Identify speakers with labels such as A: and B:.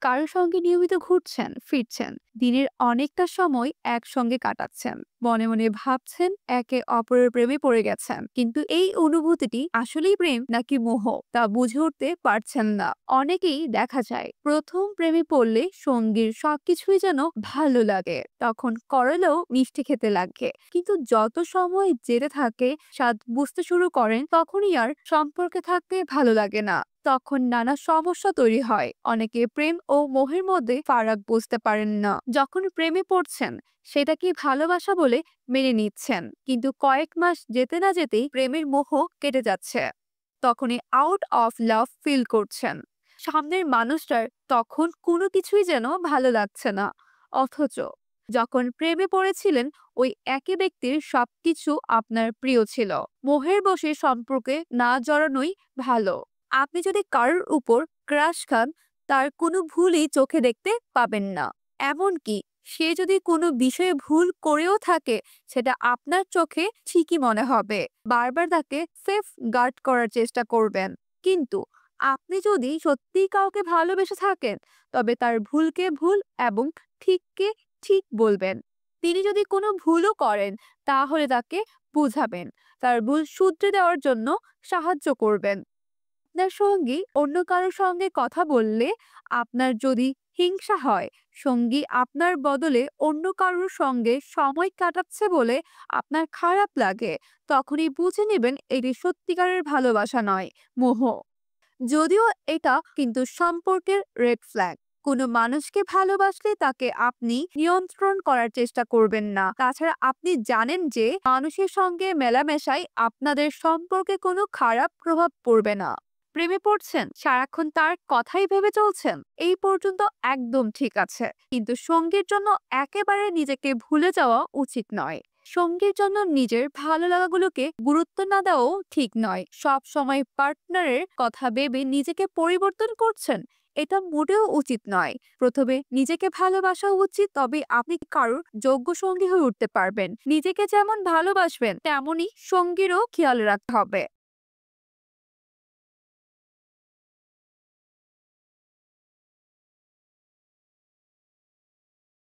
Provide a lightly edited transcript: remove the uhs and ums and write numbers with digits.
A: কারো সঙ্গে নিয়মিত ঘুরছেন, ফিরছেন, দিনের অনেকটা সময় একসঙ্গে কাটাচ্ছেন, মনে মনে ভাবছেন একে অপরের প্রেমে পড়ে গেছেন, কিন্তু এই অনুভূতিটি আসলেই প্রেম নাকি মোহ তা বুঝে উঠতে পারছেন না। অনেকেই দেখা যায় প্রথম প্রেমে পড়লে সঙ্গীর সবকিছুই যেন ভালো লাগে, তখন করলেও মিষ্টি খেতে লাগে, কিন্তু যত সময় যেতে থাকে স্বাদ বুঝতে শুরু করেন তখনই আর সম্পর্কে থাকতে ভালো লাগে না। তখন নানা সমস্যা তৈরি হয়। অনেকে প্রেম ও মোহের মধ্যে ফারাক বুঝতে পারেন না। যখন প্রেমে পড়ছেন সেটা কি ভালোবাসা বলে মেনে নিচ্ছেন, কিন্তু কয়েক মাস যেতে না যেতেই প্রেমের মোহ কেটে যাচ্ছে। তখনই আউট অফ লাভ ফিল করছেন। সামনের মানুষটার তখন কোনো কিছুই যেন ভালো লাগছে না, অথচ যখন প্রেমে পড়েছিলেন ওই একই ব্যক্তির সবকিছু আপনার প্রিয় ছিল। মোহের বশে সম্পর্কে না জড়ানোই ভালো। আপনি যদি কারোর উপর ক্রাশ খান, তার কোনো ভুলই চোখে দেখতে পাবেন না। এমনকি সে যদি কোনো বিষয়ে ভুল করেও থাকে, সেটা আপনার চোখে ঠিকই মনে হবে। বারবার তাকে সেফ গার্ড করার চেষ্টা করবেন। কিন্তু আপনি যদি সত্যিই কাউকে ভালোবেসে থাকেন, তবে তার ভুলকে ভুল এবং ঠিককে ঠিক বলবেন। তিনি যদি কোনো ভুলও করেন, তাহলে তাকে বুঝাবেন, তার ভুল শুধরে দেওয়ার জন্য সাহায্য করবেন। আপনার সঙ্গী অন্য কারোর সঙ্গে কথা বললে আপনার যদি হিংসা হয়, সঙ্গী আপনার বদলে অন্য কারোর সঙ্গে সময় কাটাচ্ছে বলে আপনার খারাপ লাগে, তখনই বুঝে নেবেন এটি সত্যিকারের ভালোবাসা নয়, মোহ। যদিও এটা কিন্তু সম্পর্কের রেড ফ্ল্যাগ। কোনো মানুষকে ভালোবাসলে তাকে আপনি নিয়ন্ত্রণ করার চেষ্টা করবেন না। তাছাড়া আপনি জানেন যে মানুষের সঙ্গে মেলামেশায় আপনাদের সম্পর্কে কোনো খারাপ প্রভাব পড়বে না। প্রেমে পড়ছেন, সারাক্ষণ তার কথাই ভেবে চলছেন, এই পর্যন্ত একদম ঠিক আছে, কিন্তু সঙ্গীর জন্য একেবারে নিজেকে ভুলে যাওয়া উচিত নয়। সঙ্গীর জন্য নিজের ভালো লাগাগুলোকে গুরুত্ব না দেওয়াও ঠিক নয়। সব সময় পার্টনারের কথা ভেবে নিজেকে পরিবর্তন করছেন, এটা মোটেও উচিত নয়। প্রথমে নিজেকে ভালোবাসা উচিত, তবে আপনি কারোর যোগ্য সঙ্গী হয়ে উঠতে পারবেন। নিজেকে যেমন ভালোবাসবেন তেমনই সঙ্গীরও খেয়াল রাখতে হবে।